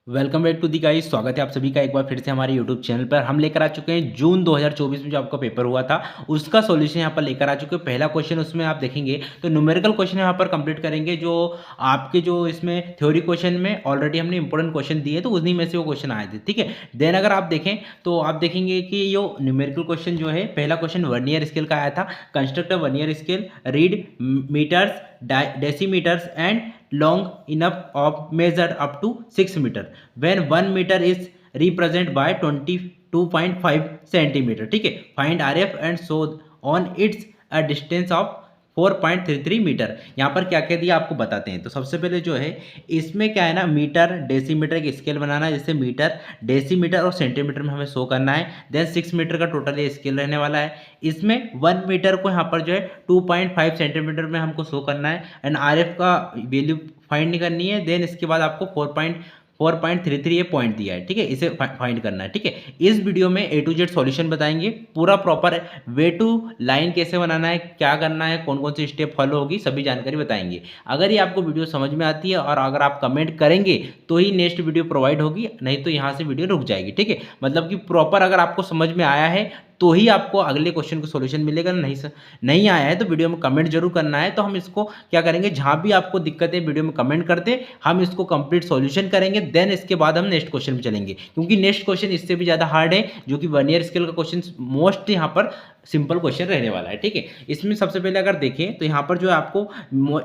Welcome back to the guys. स्वागत है आप सभी का एक बार फिर से हमारे यूट्यूब चैनल पर। हम लेकर आ चुके हैं जून 2024 में जो आपका पेपर हुआ था उसका सॉल्यूशन यहाँ पर लेकर आ चुके हैं। पहला क्वेश्चन उसमें आप देखेंगे तो न्यूमेरिकल क्वेश्चन यहाँ पर कंप्लीट करेंगे। जो आपके जो इसमें थ्योरी क्वेश्चन में ऑलरेडी हमने इंपॉर्टेंट क्वेश्चन दिए तो उन्हीं में से वो क्वेश्चन आए थे, ठीक है। देन अगर आप देखें तो आप देखेंगे कि ये न्यूमेरिकल क्वेश्चन जो है, पहला क्वेश्चन वर्नियर स्केल का आया था। Construct a vernier scale, read metres, decimeters and long enough of measured up to 6 meter when 1 meter is represented by 22.5 centimeter, ठीक है। Find RF and so on its a distance of 4.33 metre. यहाँ पर क्या क्या दिया आपको बताते हैं। तो सबसे पहले जो है इसमें क्या है ना, मीटर डेसीमीटर एक स्केल बनाना है, जैसे मीटर डेसीमीटर और सेंटीमीटर में हमें शो करना है। देन 6 मीटर का टोटल ये स्केल रहने वाला है। इसमें 1 मीटर को यहाँ पर जो है 2.5 सेंटीमीटर में हमको शो करना है एंड RF का वैल्यू फाइंड करनी है। देन इसके बाद आपको 4.33 ये पॉइंट दिया है, ठीक है, इसे फाइंड करना है, ठीक है। इस वीडियो में A to Z सॉल्यूशन बताएंगे, पूरा प्रॉपर वे टू लाइन कैसे बनाना है, क्या करना है, कौन कौन सी स्टेप फॉलो होगी, सभी जानकारी बताएंगे। अगर ये आपको वीडियो समझ में आती है और अगर आप कमेंट करेंगे तो ही नेक्स्ट वीडियो प्रोवाइड होगी, नहीं तो यहाँ से वीडियो रुक जाएगी, ठीक है। मतलब कि प्रॉपर अगर आपको समझ में आया है तो ही आपको अगले क्वेश्चन का सॉल्यूशन मिलेगा। नहीं आया है तो वीडियो में कमेंट जरूर करना है। तो हम इसको क्या करेंगे, जहां भी आपको दिक्कत है वीडियो में कमेंट करते, हम इसको कंप्लीट सॉल्यूशन करेंगे। देन इसके बाद हम नेक्स्ट क्वेश्चन में चलेंगे, क्योंकि नेक्स्ट क्वेश्चन इससे भी ज़्यादा हार्ड है, जो कि वर्नियर स्केल का क्वेश्चन मोस्ट यहाँ पर सिंपल क्वेश्चन रहने वाला है, ठीक है। इसमें सबसे पहले अगर देखें तो यहाँ पर जो है आपको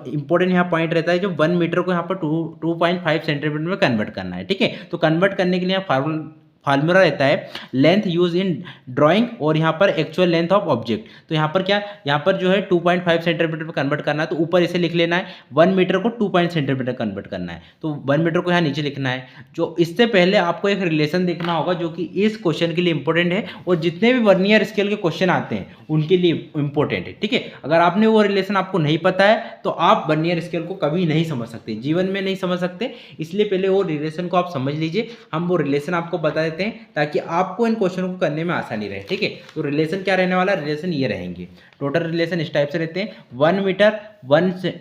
इंपॉर्टेंट यहाँ पॉइंट रहता है, जो 1 मीटर को यहाँ पर 2.5 सेंटीमीटर में कन्वर्ट करना है, ठीक है। तो कन्वर्ट करने के लिए फार्मूला रहता है लेंथ यूज इन ड्राइंग और यहाँ पर एक्चुअल लेंथ ऑफ ऑब्जेक्ट। तो यहाँ पर क्या, यहाँ पर जो है 2.5 सेंटीमीटर में कन्वर्ट करना है, तो ऊपर इसे लिख लेना है। 1 मीटर को 2 सेंटीमीटर कन्वर्ट करना है, तो 1 मीटर को यहाँ नीचे लिखना है। जो इससे पहले आपको एक रिलेशन देखना होगा जो कि इस क्वेश्चन के लिए इंपॉर्टेंट है और जितने भी वर्नियर स्केल के क्वेश्चन आते हैं उनके लिए इंपॉर्टेंट है, ठीक है। अगर आपने वो रिलेशन आपको नहीं पता है तो आप वर्नियर स्केल को कभी नहीं समझ सकते, जीवन में नहीं समझ सकते। इसलिए पहले वो रिलेशन को आप समझ लीजिए। हम वो रिलेशन आपको बता देते हैं ताकि आपको इन क्वेश्चनों को करने में आसानी रहे, ठीक है। तो रिलेशन क्या रहने वाला, रिलेशन ये रहेंगे। टोटल रिलेशन इस टाइप से रहते हैं। 1 मीटर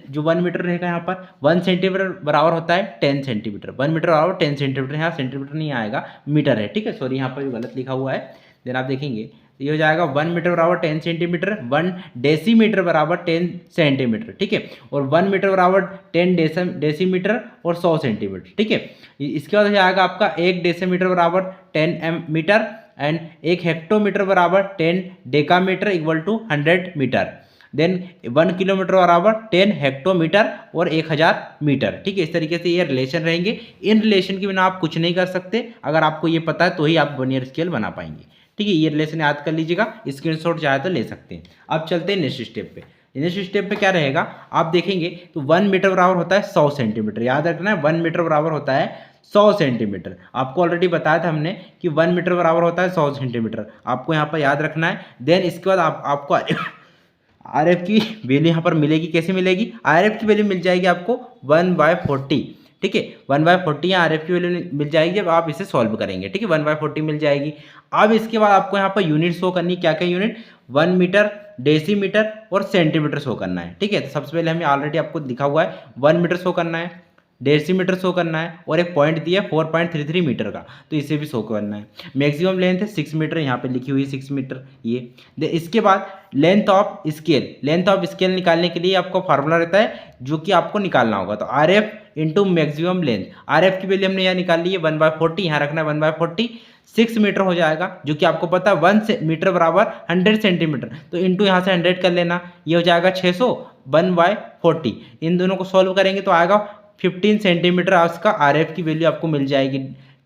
जो 1 मीटर रहेगा यहाँ पर 1 सेंटीमीटर बराबर होता है 10 सेंटीमीटर। 1 मीटर बराबर 10 सेंटीमीटर, यहाँ सेंटीमीटर नहीं आएगा, मीटर है, ठीक है। सॉरी, यहाँ पर भी गलत लिखा हुआ है। देन आप देखेंगे ये हो जाएगा 1 मीटर बराबर 10 सेंटीमीटर, 1 डेसीमीटर बराबर 10 सेंटीमीटर, ठीक है। और 1 मीटर बराबर 10 डेसीमीटर और 100 सेंटीमीटर, ठीक है। इसके बाद हो जाएगा आपका 1 डेसीमीटर बराबर 10 मीटर एंड 1 हेक्टोमीटर बराबर 10 decametre equal to 100 metre. Then 1 kilometre बराबर 10 हेक्टोमीटर और 1000 मीटर, ठीक है। इस तरीके से ये रिलेशन रहेंगे। इन रिलेशन के बिना आप कुछ नहीं कर सकते। अगर आपको ये पता है तो ही आप वर्नियर स्केल बना पाएंगे, ठीक है। ये रिलेशन याद कर लीजिएगा, स्क्रीनशॉट चाहे तो ले सकते हैं। अब चलते हैं नेक्स्ट स्टेप पे। नेक्स्ट स्टेप पे क्या रहेगा, आप देखेंगे तो 1 मीटर बराबर होता है 100 सेंटीमीटर। याद रखना है 1 मीटर बराबर होता है 100 सेंटीमीटर। आपको ऑलरेडी बताया था हमने कि 1 मीटर बराबर होता है 100 सेंटीमीटर, आपको यहाँ पर याद रखना है। देन इसके बाद आपको RF की वैल्यू यहाँ पर मिलेगी। कैसे मिलेगी, RF की वैल्यू मिल जाएगी आपको 1/40, ठीक है। 1/40 यहाँ RF की वैल्यू मिल जाएगी जब आप इसे सॉल्व करेंगे, ठीक है। 1/40 मिल जाएगी। अब इसके बाद आपको यहाँ पर यूनिट शो करनी, क्या क्या यूनिट, 1 मीटर, डेसीमीटर और सेंटीमीटर शो करना है, ठीक है। तो सबसे पहले हमें ऑलरेडी आपको दिखा हुआ है 1 मीटर शो करना है, डेसीमीटर शो करना है और एक पॉइंट दिया 4.33 मीटर का, तो इसे भी शो करना है। मैक्सिमम लेंथ है 6 मीटर, यहाँ पे लिखी हुई है 6 मीटर ये। इसके बाद लेंथ ऑफ स्केल निकालने के लिए आपका फार्मूला रहता है जो कि आपको निकालना होगा। तो RF into maximum length, RF की वैल्यू हमने यहाँ निकाल ली है 1/40, यहाँ रखना है 1/40, 6 मीटर हो जाएगा, जो कि आपको पता है 1 मीटर बराबर 100 सेंटीमीटर, तो इंटू यहाँ से 100 कर लेना, ये हो जाएगा 600। 1/40 इन दोनों को सॉल्व करेंगे तो आएगा 15 सेंटीमीटर। उसका RF की वैल्यू आपको मिल जाएगी,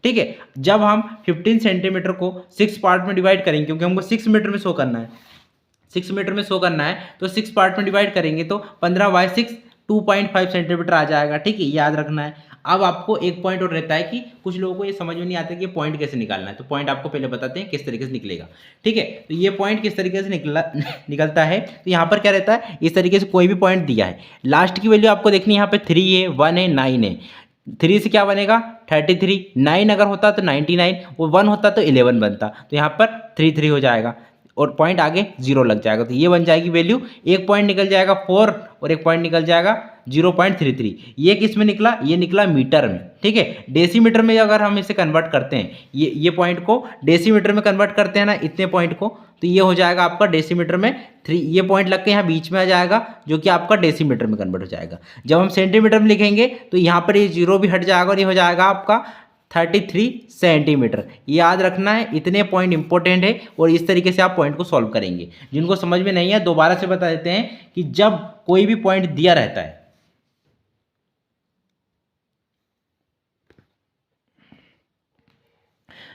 ठीक है। जब हम 15 सेंटीमीटर को 6 पार्ट में डिवाइड करेंगे, क्योंकि हमको 6 मीटर में शो करना है, 6 मीटर में शो करना है, तो 6 पार्ट में डिवाइड करेंगे तो 15/6 2.5 सेंटीमीटर आ जाएगा, ठीक है, याद रखना है। अब आपको एक पॉइंट और रहता है कि कुछ लोगों को ये समझ में नहीं आता कि पॉइंट कैसे निकालना है, तो पॉइंट आपको पहले बताते हैं किस तरीके से निकलेगा, ठीक है। तो ये पॉइंट किस तरीके से निकलता है, तो यहाँ पर क्या रहता है, इस तरीके से कोई भी पॉइंट दिया है, लास्ट की वैल्यू आपको देखनी है। यहाँ पे 3 है, 1 है, 9 है। 3 से क्या बनेगा 33, 9 अगर होता तो 99 और 1 होता तो 11 बनता, तो यहाँ पर 33 हो जाएगा और पॉइंट आगे 0 लग जाएगा, तो ये बन जाएगी वैल्यू। एक पॉइंट निकल जाएगा 4 और एक पॉइंट निकल जाएगा 0.33। ये किस में निकला, ये निकला मीटर में, ठीक है। डेसीमीटर में अगर हम इसे कन्वर्ट करते हैं, ये पॉइंट को डेसीमीटर में कन्वर्ट करते हैं ना, इतने पॉइंट को, तो ये हो जाएगा आपका डेसीमीटर में 3, ये पॉइंट लग के यहाँ बीच में आ जाएगा, जो कि आपका डेसीमीटर में कन्वर्ट हो जाएगा। जब हम सेंटीमीटर में लिखेंगे तो यहाँ पर ये 0 भी हट जाएगा और ये हो जाएगा आपका 33 सेंटीमीटर। याद रखना है, इतने पॉइंट इंपॉर्टेंट है और इस तरीके से आप पॉइंट को सॉल्व करेंगे। जिनको समझ में नहीं है दोबारा से बता देते हैं कि जब कोई भी पॉइंट दिया रहता है,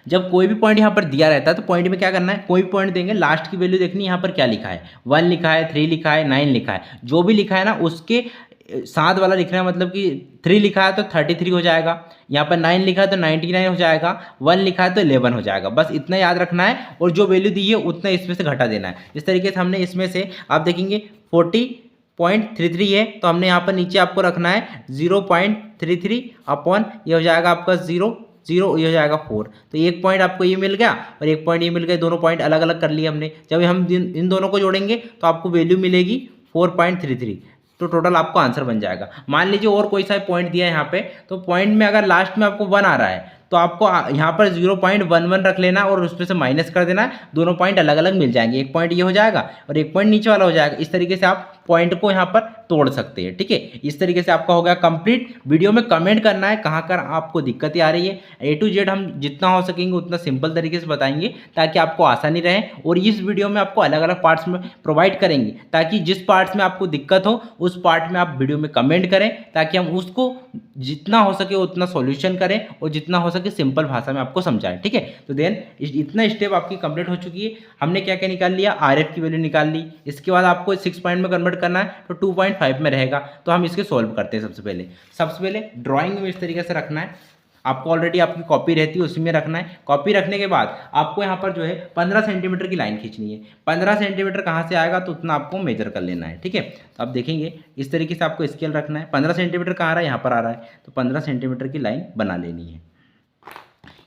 जब कोई भी पॉइंट यहाँ पर दिया रहता है तो पॉइंट में क्या करना है, कोई भी पॉइंट देंगे, लास्ट की वैल्यू देखनी है यहाँ पर क्या लिखा है, 1 लिखा है, 3 लिखा है, 9 लिखा है, जो भी लिखा है ना उसके साथ वाला लिखना है। मतलब कि 3 लिखा है तो 33 हो जाएगा, यहाँ पर 9 लिखा है तो 99 हो जाएगा, 1 लिखा है तो 11 हो जाएगा। बस इतना याद रखना है और जो वैल्यू दी है उतना इसमें से घटा देना है। इस तरीके से हमने इसमें से आप देखेंगे 40.33 है, तो हमने यहाँ पर नीचे आपको रखना है 0.33 अपॉन ये हो जाएगा आपका 0 ये हो जाएगा 4। तो एक पॉइंट आपको ये मिल गया और एक पॉइंट ये मिल गया, दोनों पॉइंट अलग अलग कर लिए हमने। जब हम इन दोनों को जोड़ेंगे तो आपको वैल्यू मिलेगी 4.33, तो टोटल आपको आंसर बन जाएगा। मान लीजिए और कोई सा पॉइंट दिया है यहाँ पे, तो पॉइंट में अगर लास्ट में आपको 1 आ रहा है तो आपको यहाँ पर 0.11 रख लेना और उसमें से माइनस कर देना, दोनों पॉइंट अलग अलग मिल जाएंगे। एक पॉइंट ये हो जाएगा और एक पॉइंट नीचे वाला हो जाएगा। इस तरीके से आप पॉइंट को यहाँ पर तोड़ सकते हैं, ठीक है। इस तरीके से आपका हो गया कंप्लीट। वीडियो में कमेंट करना है कहाँ कर आपको दिक्कतें आ रही है। A to Z हम जितना हो सकेंगे उतना सिंपल तरीके से बताएंगे ताकि आपको आसानी रहे। और इस वीडियो में आपको अलग अलग पार्ट्स में प्रोवाइड करेंगे ताकि जिस पार्ट्स में आपको दिक्कत हो उस पार्ट में आप वीडियो में कमेंट करें ताकि हम उसको जितना हो सके उतना सॉल्यूशन करें और जितना हो सके सिंपल भाषा में आपको समझाएं, ठीक है। तो देन इतना स्टेप आपकी कंप्लीट हो चुकी है। हमने क्या क्या निकाल लिया, RF की वैल्यू निकाल ली। इसके बाद आपको 6 पॉइंट में कन्वर्ट करना है तो 2.5 में रहेगा। तो हम इसके सॉल्व करते हैं। सबसे पहले ड्राइंग में इस तरीके से रखना है। आपको ऑलरेडी आपकी कॉपी रहती है उसी में रखना है। कॉपी रखने के बाद आपको यहाँ पर जो है 15 सेंटीमीटर की लाइन खींचनी है। 15 सेंटीमीटर कहाँ से आएगा तो उतना आपको मेजर कर लेना है, ठीक है। तो आप देखेंगे इस तरीके से आपको स्केल रखना है। 15 सेंटीमीटर कहाँ आ रहा है, यहाँ पर आ रहा है, तो 15 सेंटीमीटर की लाइन बना लेनी है।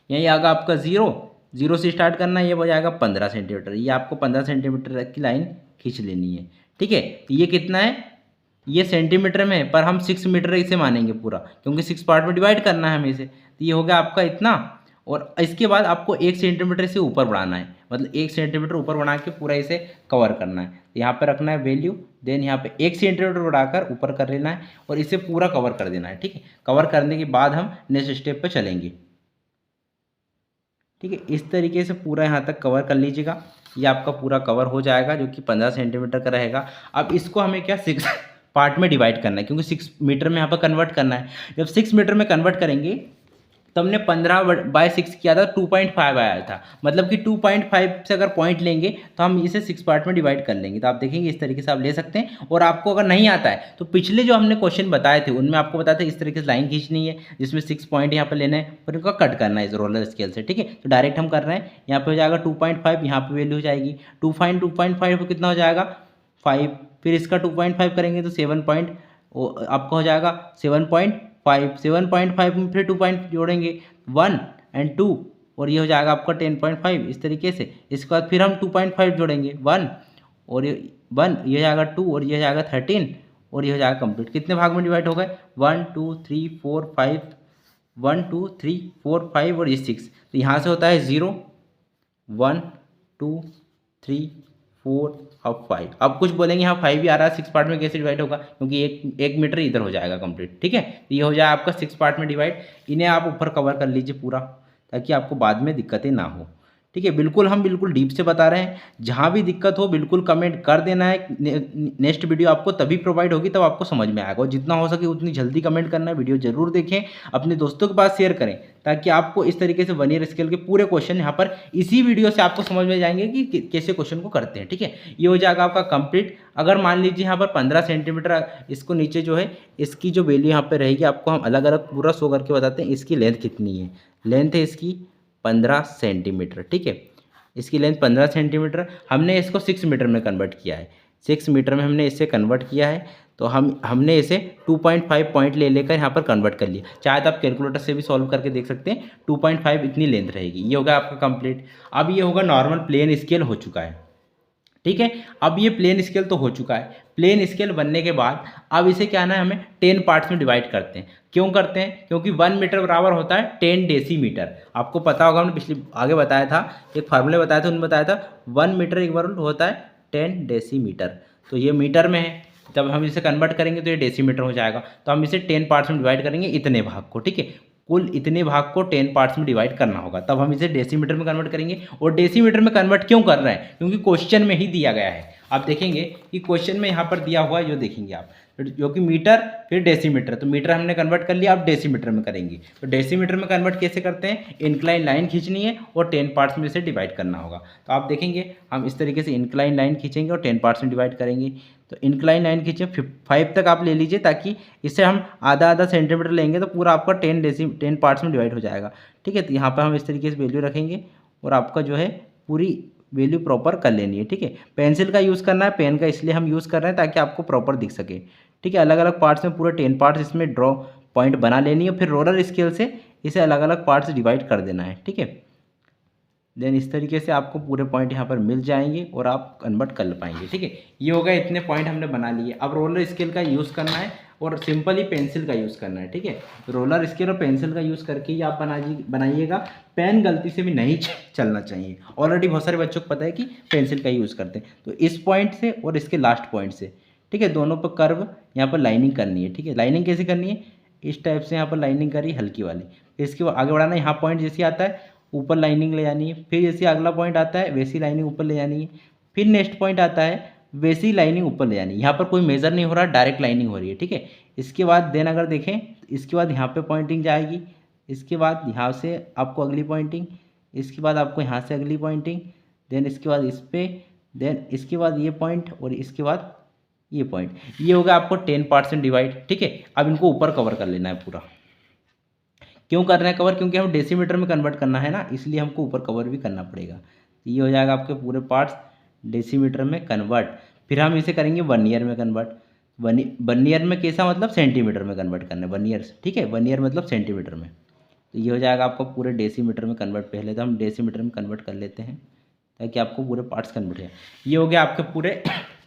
यही आगा आपका 0 से स्टार्ट करना है, ये हो जाएगा 15 सेंटीमीटर। ये आपको 15 सेंटीमीटर की लाइन खींच लेनी है, ठीक है। तो ये कितना है, ये सेंटीमीटर में है पर हम 6 मीटर इसे मानेंगे पूरा, क्योंकि 6 पार्ट में डिवाइड करना है हमें इसे। तो ये हो गया आपका इतना। और इसके बाद आपको 1 सेंटीमीटर से ऊपर बढ़ाना है, मतलब 1 सेंटीमीटर ऊपर बढ़ा के पूरा इसे कवर करना है। यहाँ पर रखना है वैल्यू, देन यहाँ पे 1 सेंटीमीटर बढ़ाकर ऊपर कर लेना है और इसे पूरा कवर कर देना है, ठीक है। कवर करने के बाद हम नेक्स्ट स्टेप पर चलेंगे, ठीक है। इस तरीके से पूरा यहाँ तक कवर कर लीजिएगा। ये आपका पूरा कवर हो जाएगा जो कि 15 सेंटीमीटर का रहेगा। अब इसको हमें क्या 6 पार्ट में डिवाइड करना है, क्योंकि 6 मीटर में यहाँ पर कन्वर्ट करना है। जब 6 मीटर में कन्वर्ट करेंगे तो हमने 15/6 किया था, 2.5 आया था। मतलब कि 2.5 से अगर पॉइंट लेंगे तो हम इसे 6 पार्ट में डिवाइड कर लेंगे। तो आप देखेंगे इस तरीके से आप ले सकते हैं। और आपको अगर नहीं आता है तो पिछले जो हमने क्वेश्चन बताए थे उनमें आपको बताया था इस तरीके से लाइन खींचनी है जिसमें 6 पॉइंट यहाँ पर लेना है और इनको कट करना है इस रोलर स्केल से, ठीक है। तो डायरेक्ट हम कर रहे हैं, यहाँ पर हो जाएगा 2.5, यहाँ पर वैल्यू हो जाएगी 2.5 को कितना हो जाएगा 5, फिर इसका 2.5 करेंगे तो 7 पॉइंट आपका हो जाएगा 7.5 में फिर 2 पॉइंट जोड़ेंगे 1 और 2 और ये हो जाएगा आपका 10.5। इस तरीके से इसके बाद फिर हम 2.5 जोड़ेंगे 1 और ये 1, ये हो जाएगा 2 और ये हो जाएगा 13 और ये हो जाएगा कंप्लीट। कितने भाग में डिवाइड हो गए 1 2 3 4 5, 1 2 3 4 5 और ये 6। तो यहाँ से होता है 0 1 2 3 4 अब 5। अब कुछ बोलेंगे हाँ 5 भी आ रहा है, 6 पार्ट में कैसे डिवाइड होगा, क्योंकि एक मीटर इधर हो जाएगा कंप्लीट, ठीक है। तो ये हो जाए आपका 6 पार्ट में डिवाइड। इन्हें आप ऊपर कवर कर लीजिए पूरा ताकि आपको बाद में दिक्कतें ना हो, ठीक है। हम बिल्कुल डीप से बता रहे हैं। जहाँ भी दिक्कत हो बिल्कुल कमेंट कर देना है। नेक्स्ट वीडियो आपको तभी प्रोवाइड होगी तब आपको समझ में आएगा। और जितना हो सके उतनी जल्दी कमेंट करना है। वीडियो जरूर देखें, अपने दोस्तों के पास शेयर करें ताकि आपको इस तरीके से वर्नियर स्केल के पूरे क्वेश्चन यहाँ पर इसी वीडियो से आपको समझ में जाएंगे कि कैसे क्वेश्चन को करते हैं, ठीक है। ये हो जाएगा आपका कंप्लीट। अगर मान लीजिए यहाँ पर 15 सेंटीमीटर इसको नीचे जो है इसकी जो वैल्यू यहाँ पर रहेगी आपको हम अलग अलग पूरा शो करके बताते हैं। इसकी लेंथ कितनी है, लेंथ है इसकी 15 सेंटीमीटर, ठीक है। इसकी लेंथ 15 सेंटीमीटर। हमने इसको 6 मीटर में कन्वर्ट किया है, 6 मीटर में हमने इसे कन्वर्ट किया है। तो हमने इसे 2.5 पॉइंट ले लेकर यहाँ पर कन्वर्ट कर लिया। चाहे तो आप कैलकुलेटर से भी सॉल्व करके देख सकते हैं। 2.5 इतनी लेंथ रहेगी। ये होगा आपका कंप्लीट। अब ये होगा नॉर्मल प्लेन स्केल हो चुका है, ठीक है। अब ये प्लेन स्केल तो हो चुका है। प्लेन स्केल बनने के बाद अब इसे क्या ना हमें 10 पार्ट्स में डिवाइड करते हैं। क्यों करते हैं? क्योंकि 1 मीटर बराबर होता है 10 डेसीमीटर। आपको पता होगा, हमने पिछले आगे बताया था, एक फार्मूले बताया था, उन्होंने बताया था 1 मीटर इक्वल होता है 10 डेसीमीटर। तो ये मीटर में है, जब हम इसे कन्वर्ट करेंगे तो ये डेसीमीटर हो जाएगा। तो हम इसे 10 पार्ट्स में डिवाइड करेंगे, इतने भाग को, ठीक है, कुल इतने भाग को 10 पार्ट्स में डिवाइड करना होगा, तब हम इसे डेसीमीटर में कन्वर्ट करेंगे। और डेसीमीटर में कन्वर्ट क्यों कर रहे हैं? क्योंकि क्वेश्चन में ही दिया गया है। आप देखेंगे कि क्वेश्चन में यहाँ पर दिया हुआ है, जो देखेंगे आप, जो कि मीटर फिर डेसीमीटर, तो मीटर हमने कन्वर्ट कर लिया, अब डेसीमीटर में करेंगे। तो डेसीमीटर में कन्वर्ट कैसे करते हैं? इंक्लाइन लाइन खींचनी है और 10 पार्ट्स में इसे डिवाइड करना होगा। तो आप देखेंगे हम इस तरीके से इंक्लाइन लाइन खींचेंगे और 10 पार्ट्स में डिवाइड करेंगे। तो इंक्लाइन लाइन खींचे 5 तक आप ले लीजिए, ताकि इससे हम आधा आधा सेंटीमीटर लेंगे तो पूरा आपका 10 पार्ट्स में डिवाइड हो जाएगा, ठीक है। तो यहाँ पर हम इस तरीके से वैल्यू रखेंगे और आपका जो है पूरी वैल्यू प्रॉपर कर लेनी है, ठीक है। पेंसिल का यूज़ करना है, पेन का इसलिए हम यूज़ कर रहे हैं ताकि आपको प्रॉपर दिख सके, ठीक है। अलग अलग पार्ट्स में पूरे 10 पार्ट्स इसमें ड्रॉ पॉइंट बना लेनी है, फिर रोलर स्केल से इसे अलग अलग पार्ट्स डिवाइड कर देना है, ठीक है। देन इस तरीके से आपको पूरे पॉइंट यहाँ पर मिल जाएंगे और आप कन्वर्ट कर पाएंगे, ठीक है। ये हो गया, इतने पॉइंट हमने बना लिए। अब रोलर स्केल का यूज़ करना है और सिंपली पेंसिल का यूज़ करना है, ठीक है। रोलर स्केल और पेंसिल का यूज़ करके ही आप बनाइएगा। पेन गलती से भी नहीं चलना चाहिए। ऑलरेडी बहुत सारे बच्चों को पता है कि पेंसिल का यूज़ करते हैं। तो इस पॉइंट से और इसके लास्ट पॉइंट से, ठीक है, दोनों पर कर्व यहाँ पर लाइनिंग करनी है, ठीक है। लाइनिंग कैसे करनी है? इस टाइप से यहाँ पर लाइनिंग करी हल्की वाली, फिर इसके आगे बढ़ाना है। यहाँ पॉइंट जैसे आता है ऊपर लाइनिंग ले जानी है, फिर जैसे अगला पॉइंट आता है वैसी लाइनिंग ऊपर ले जानी है, फिर नेक्स्ट पॉइंट आता है वैसी लाइनिंग ऊपर ले जानी है। यहाँ पर कोई मेजर नहीं हो रहा, डायरेक्ट लाइनिंग हो रही है, ठीक है। इसके बाद देन अगर देखें, इसके बाद यहाँ पे पॉइंटिंग जाएगी, इसके बाद यहाँ से आपको अगली पॉइंटिंग, इसके बाद आपको यहाँ से अगली पॉइंटिंग, देन इसके बाद इस पर, देन इसके बाद ये पॉइंट और इसके बाद ये पॉइंट। ये होगा आपको 10% डिवाइड, ठीक है। अब इनको ऊपर कवर कर लेना है पूरा। क्यों कर रहे हैं कवर? क्योंकि हम डेसीमीटर में कन्वर्ट करना है ना, इसलिए हमको ऊपर कवर भी करना पड़ेगा। तो ये हो जाएगा आपके पूरे पार्ट्स डेसीमीटर में कन्वर्ट। फिर हम इसे करेंगे वर्नियर में कन्वर्ट। वर्नियर में कैसा? मतलब सेंटीमीटर में कन्वर्ट करना है, वर्नियर, ठीक है। वर्नियर मतलब सेंटीमीटर में। तो ये हो जाएगा आपको पूरे डेसीमीटर में कन्वर्ट। पहले तो हम डेसीमीटर में कन्वर्ट कर लेते हैं ताकि आपको पूरे पार्ट्स कन्वर्ट हो। ये हो गया आपके पूरे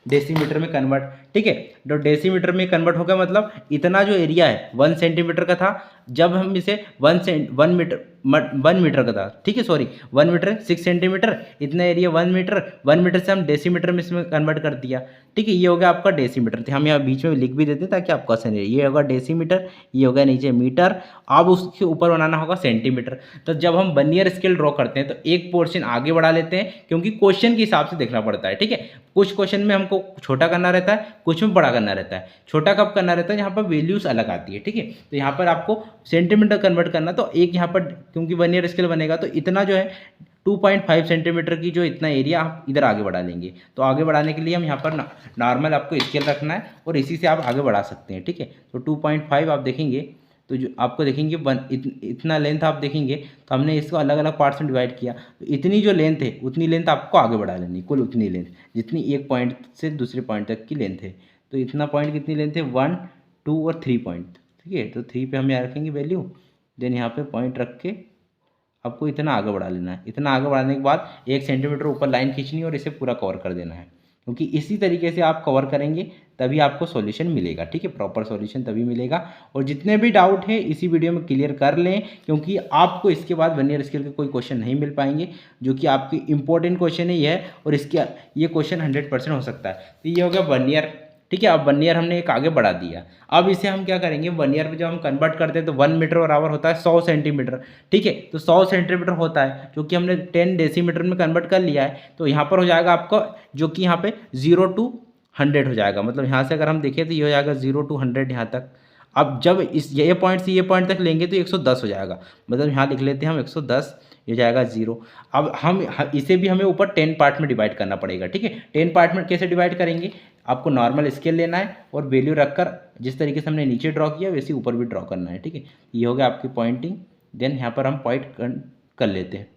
डेसीमीटर में कन्वर्ट, ठीक है। तो डेसीमीटर में कन्वर्ट हो गया, मतलब इतना जो एरिया है 1 सेंटीमीटर का था, जब हम इसे 1 मीटर का था, ठीक है, सॉरी 1 मीटर 6 सेंटीमीटर, इतना एरिया 1 मीटर से हम डेसीमीटर में इसमें कन्वर्ट कर दिया, ठीक है। ये हो गया आपका डेसीमीटर। तो हम यहाँ बीच में लिख भी देते ताकि आपका क्वेश्चन रहे। ये होगा डेसीमीटर, ये होगा नीचे मीटर, अब उसके ऊपर बनाना होगा सेंटीमीटर। तो जब हम वर्नियर स्केल ड्रॉ करते हैं तो एक पोर्शन आगे बढ़ा लेते हैं, क्योंकि क्वेश्चन के हिसाब से देखना पड़ता है, ठीक है। कुछ क्वेश्चन में हमको छोटा करना रहता है, कुछ में बड़ा करना रहता है। छोटा कब करना रहता है? यहाँ पर वैल्यूज अलग आती है, ठीक है। तो यहाँ पर आपको सेंटीमीटर कन्वर्ट करना, तो एक यहाँ पर क्योंकि वर्नियर स्केल बनेगा तो इतना जो है 2.5 सेंटीमीटर की जो इतना एरिया आप इधर आगे बढ़ा लेंगे। तो आगे बढ़ाने के लिए हम यहाँ पर नॉर्मल आपको स्केल रखना है और इसी से आप आगे बढ़ा सकते हैं, ठीक है। तो 2.5 आप देखेंगे तो जो आपको देखेंगे इतना लेंथ आप देखेंगे, तो हमने इसको अलग अलग पार्ट्स में डिवाइड किया। तो इतनी जो लेंथ है उतनी लेंथ आपको आगे बढ़ा लेनी, कुल उतनी लेंथ जितनी एक पॉइंट से दूसरे पॉइंट तक की लेंथ है। तो इतना पॉइंट कितनी लेंथ है? 1, 2 और 3 पॉइंट, ठीक है। तो 3 पे हम यहाँ रखेंगे वैल्यू, देन यहाँ पे पॉइंट रख के आपको इतना आगे बढ़ा लेना है। इतना आगे बढ़ाने के बाद 1 सेंटीमीटर ऊपर लाइन खींचनी है और इसे पूरा कवर कर देना है, क्योंकि इसी तरीके से आप कवर करेंगे तभी आपको सॉल्यूशन मिलेगा, ठीक है। प्रॉपर सॉल्यूशन तभी मिलेगा। और जितने भी डाउट है इसी वीडियो में क्लियर कर लें, क्योंकि आपको इसके बाद वर्नियर स्केल के कोई क्वेश्चन नहीं मिल पाएंगे, जो कि आपकी इंपॉर्टेंट क्वेश्चन है ये, और इसके ये क्वेश्चन 100% हो सकता है। तो ये हो गया वर्नियर, ठीक है। अब वर्नियर हमने एक आगे बढ़ा दिया। अब इसे हम क्या करेंगे? वर्नियर पे जब हम कन्वर्ट करते हैं तो 1 मीटर बराबर होता है 100 सेंटीमीटर, ठीक है। तो 100 सेंटीमीटर होता है, जो कि हमने 10 डेसीमीटर में कन्वर्ट कर लिया है। तो यहाँ पर हो जाएगा आपका, जो कि यहाँ पे 0 to 100 हो जाएगा। मतलब यहाँ से अगर हम देखें तो ये हो जाएगा 0 to 100 यहाँ तक। अब जब इस ये पॉइंट से ये पॉइंट तक लेंगे तो 110 हो जाएगा। मतलब यहाँ लिख लेते हैं हम 110, ये जाएगा 0। अब हम इसे भी हमें ऊपर 10 पार्ट में डिवाइड करना पड़ेगा, ठीक है। 10 पार्ट में कैसे डिवाइड करेंगे? आपको नॉर्मल स्केल लेना है और वैल्यू रखकर जिस तरीके से हमने नीचे ड्रॉ किया वैसे ऊपर भी ड्रॉ करना है, ठीक है। ये हो गया आपकी पॉइंटिंग। देन यहाँ पर हम पॉइंट कर लेते हैं,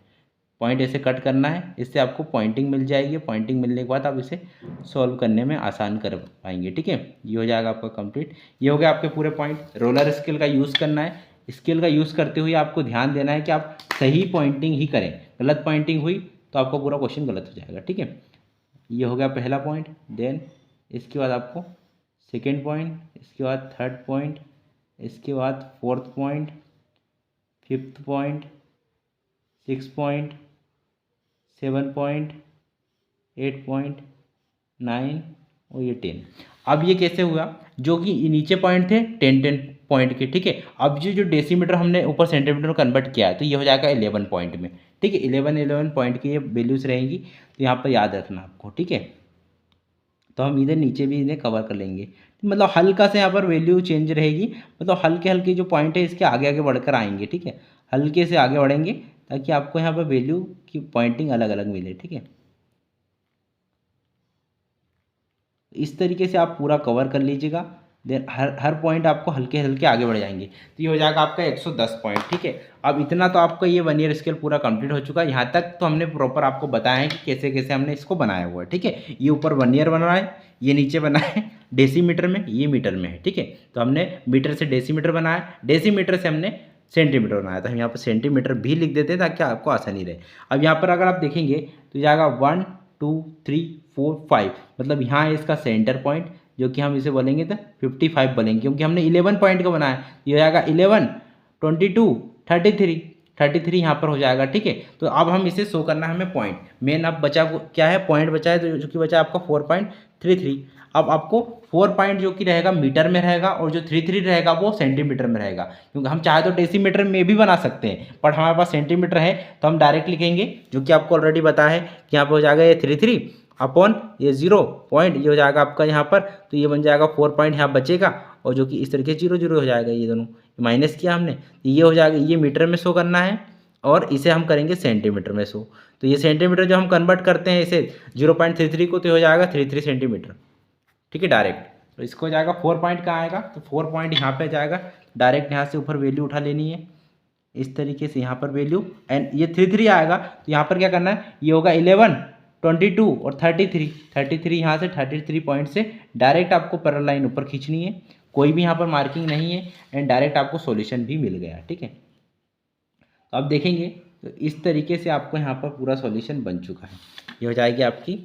पॉइंट ऐसे कट करना है, इससे आपको पॉइंटिंग मिल जाएगी। पॉइंटिंग मिलने के बाद आप इसे सॉल्व करने में आसान कर पाएंगे, ठीक है। ये हो जाएगा आपका कंप्लीट। ये हो गया आपके पूरे पॉइंट। रोलर स्केल का यूज़ करना है। स्केल का यूज़ करते हुए आपको ध्यान देना है कि आप सही पॉइंटिंग ही करें। गलत पॉइंटिंग हुई तो आपका पूरा क्वेश्चन गलत हो जाएगा, ठीक है। ये हो गया पहला पॉइंट। देन इसके बाद आपको सेकेंड पॉइंट, इसके बाद थर्ड पॉइंट, इसके बाद fourth point, fifth point, six point, seven point, eight point, nine और ये 10। अब ये कैसे हुआ, जो कि नीचे पॉइंट थे 10 पॉइंट के, ठीक है। अब जो डेसीमीटर हमने ऊपर सेंटीमीटर में कन्वर्ट किया है तो ये हो जाएगा 11 पॉइंट में, ठीक है। 11 पॉइंट की ये वैल्यूज रहेंगी, तो यहाँ पर याद रखना आपको, ठीक है। तो हम इधर नीचे भी इन्हें कवर कर लेंगे, मतलब हल्का से यहाँ पर वैल्यू चेंज रहेगी, मतलब हल्के हल्के जो पॉइंट है इसके आगे आगे बढ़कर आएंगे, ठीक है। हल्के से आगे बढ़ेंगे ताकि आपको यहाँ पर वैल्यू की पॉइंटिंग अलग अलग मिले, ठीक है। इस तरीके से आप पूरा कवर कर लीजिएगा, देन हर पॉइंट आपको हल्के हल्के आगे बढ़ जाएंगे, तो ये हो जाएगा आपका 110 पॉइंट, ठीक है। अब इतना तो आपका ये 1 ईयर स्केल पूरा कंप्लीट हो चुका है। यहाँ तक तो हमने प्रॉपर आपको बताया है कि कैसे कैसे हमने इसको बनाया हुआ है, ठीक है। ये ऊपर 1 ईयर बना है, ये नीचे बना है डेसीमीटर में, ये मीटर में है, ठीक है। तो हमने मीटर से डेसीमीटर बनाया, डेसीमीटर से हमने सेंटीमीटर बनाया, तो हम यहाँ पर सेंटीमीटर भी लिख देते हैं ताकि आपको आसानी रहे। अब यहाँ पर अगर आप देखेंगे तो जाएगा 1 2 3 4 5, मतलब यहाँ है इसका सेंटर पॉइंट, जो कि हम इसे बोलेंगे तो 55 बोलेंगे, क्योंकि हमने 11 पॉइंट का बनाया। ये हो जाएगा 11 22 33 यहाँ पर हो जाएगा, ठीक है। तो अब हम इसे शो करना है हमें पॉइंट, मेन अब बचा क्या है, पॉइंट बचा है, तो जो कि बचा आपका 4.33। अब आपको 4 पॉइंट जो कि रहेगा मीटर में रहेगा, और जो 33 रहेगा वो सेंटीमीटर में रहेगा, क्योंकि हम चाहे तो डेसीमीटर में भी बना सकते हैं, पर हमारे पास सेंटीमीटर है तो हम डायरेक्ट लिखेंगे, जो कि आपको ऑलरेडी पता है कि यहाँ पर हो जाएगा ये 33 अपॉन ये 0 पॉइंट, ये हो जाएगा आपका यहाँ पर, तो ये बन जाएगा 4 पॉइंट यहाँ बचेगा, और जो कि इस तरीके से 0 0 हो जाएगा, ये दोनों माइनस किया हमने, ये हो जाएगा, ये मीटर में शो करना है और इसे हम करेंगे सेंटीमीटर में शो। तो ये सेंटीमीटर जो हम कन्वर्ट करते हैं इसे 0.33 को, तो हो जाएगा 33 सेंटीमीटर, ठीक है डायरेक्ट। तो इसको हो जाएगा 4 पॉइंट कहाँ आएगा, तो 4 पॉइंट यहाँ पे जाएगा डायरेक्ट, यहाँ से ऊपर वैल्यू उठा लेनी है इस तरीके से, यहाँ पर वैल्यू, एंड ये 33 आएगा, तो यहाँ पर क्या करना है, ये होगा 11 22 और 33 यहाँ से 33 पॉइंट से डायरेक्ट आपको पैरेलल लाइन ऊपर खींचनी है, कोई भी यहाँ पर मार्किंग नहीं है, एंड डायरेक्ट आपको सॉल्यूशन भी मिल गया, ठीक है। तो आप देखेंगे तो इस तरीके से आपको यहाँ पर पूरा सॉल्यूशन बन चुका है। ये हो जाएगी आपकी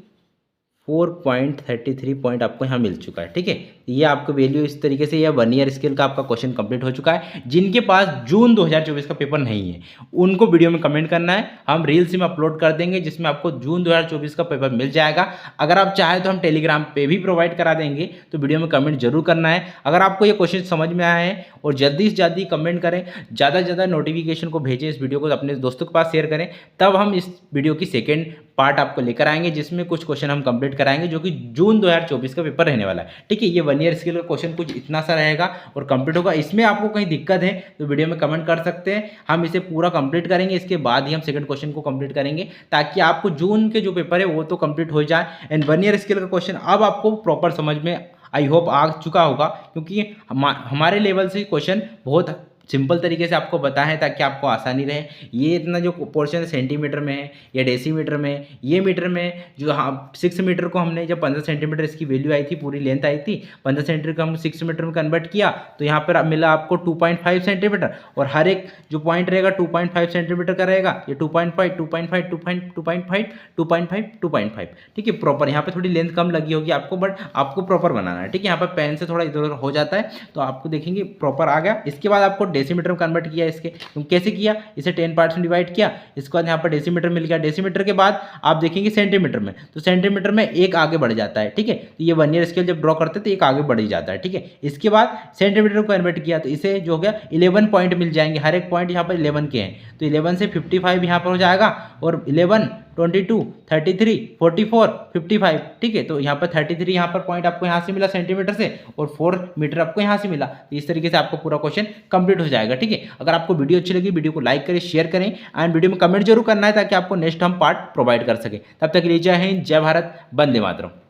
4.33 पॉइंट आपको यहाँ मिल चुका है, ठीक है। ये आपको वैल्यू इस तरीके से, यह 1 ईयर स्केल का आपका क्वेश्चन कंप्लीट हो चुका है। जिनके पास जून 2024 का पेपर नहीं है उनको वीडियो में कमेंट करना है, हम रील्स में अपलोड कर देंगे जिसमें आपको जून 2024 का पेपर मिल जाएगा। अगर आप चाहें तो हम टेलीग्राम पे भी प्रोवाइड करा देंगे, तो वीडियो में कमेंट जरूर करना है। अगर आपको ये क्वेश्चन समझ में आया है, और जल्दी से जल्दी कमेंट करें, ज़्यादा से ज़्यादा नोटिफिकेशन को भेजें, इस वीडियो को अपने दोस्तों के पास शेयर करें, तब हम इस वीडियो की सेकेंड पार्ट आपको लेकर आएंगे जिसमें कुछ क्वेश्चन हम कंप्लीट कराएंगे, जो कि जून 2024 का पेपर रहने वाला है, ठीक है। ये 1 ईयर स्केल का क्वेश्चन कुछ इतना सा रहेगा और कंप्लीट होगा। इसमें आपको कहीं दिक्कत है तो वीडियो में कमेंट कर सकते हैं, हम इसे पूरा कंप्लीट करेंगे, इसके बाद ही हम सेकंड क्वेश्चन को कंप्लीट करेंगे, ताकि आपको जून के जो पेपर है वो तो कंप्लीट हो जाए, एंड 1 ईयर स्केल का क्वेश्चन अब आपको प्रॉपर समझ में आई होप आ चुका होगा, क्योंकि हमारे लेवल से क्वेश्चन बहुत सिंपल तरीके से आपको बताया है ताकि आपको आसानी रहे। ये इतना जो पोर्शन सेंटीमीटर में है या डेसीमीटर में, ये मीटर में जो 6 मीटर को हमने जब 15 सेंटीमीटर इसकी वैल्यू आई थी, पूरी लेंथ आई थी, 15 सेंटीमीटर को हम 6 मीटर में कन्वर्ट किया, तो यहाँ पर मिला आपको 2.5 सेंटीमीटर, और हर एक जो पॉइंट रहेगा 2.5 सेंटीमीटर का रहेगा, ये 2.5 2.5 2.5 2.5 2.5, ठीक है। प्रॉपर यहाँ पे थोड़ी लेंथ कम लगी होगी आपको, बट आपको प्रॉपर बनाना है, ठीक है। यहाँ पर पेन से थोड़ा इधर उधर हो जाता है, तो आपको देखेंगे प्रॉपर आ गया। इसके बाद आपको डेसीमीटर में कन्वर्ट किया, इसके कैसे किया, इसे 10 पार्ट्स में डिवाइड किया, इसके बाद यहाँ पर डेसीमीटर मिल गया। डेसीमीटर के बाद आप देखेंगे सेंटीमीटर में, तो सेंटीमीटर में एक आगे बढ़ जाता है, ठीक है। तो ये 1 ईयर स्केल जब ड्रॉ करते हैं तो एक आगे बढ़ ही जाता है, ठीक है। इसके बाद सेंटीमीटर को कन्वर्ट किया, तो इसे जो हो गया 11 पॉइंट मिल जाएंगे, हर एक पॉइंट यहाँ पर 11 के हैं, तो 11 से 55 यहाँ पर हो जाएगा, और 11 22 33 44 55, ठीक है। तो यहाँ पर 33 यहाँ पर पॉइंट आपको यहाँ से मिला सेंटीमीटर से, और 4 मीटर आपको यहाँ से मिला, तो इस तरीके से आपको पूरा क्वेश्चन कंप्लीट हो जाएगा, ठीक है। अगर आपको वीडियो अच्छी लगी, वीडियो को लाइक करें, शेयर करें, एंड वीडियो में कमेंट जरूर करना है ताकि आपको नेक्स्ट हम पार्ट प्रोवाइड कर सकें। तब तक के लिए जय हिंद, जय भारत, वंदे मातरम।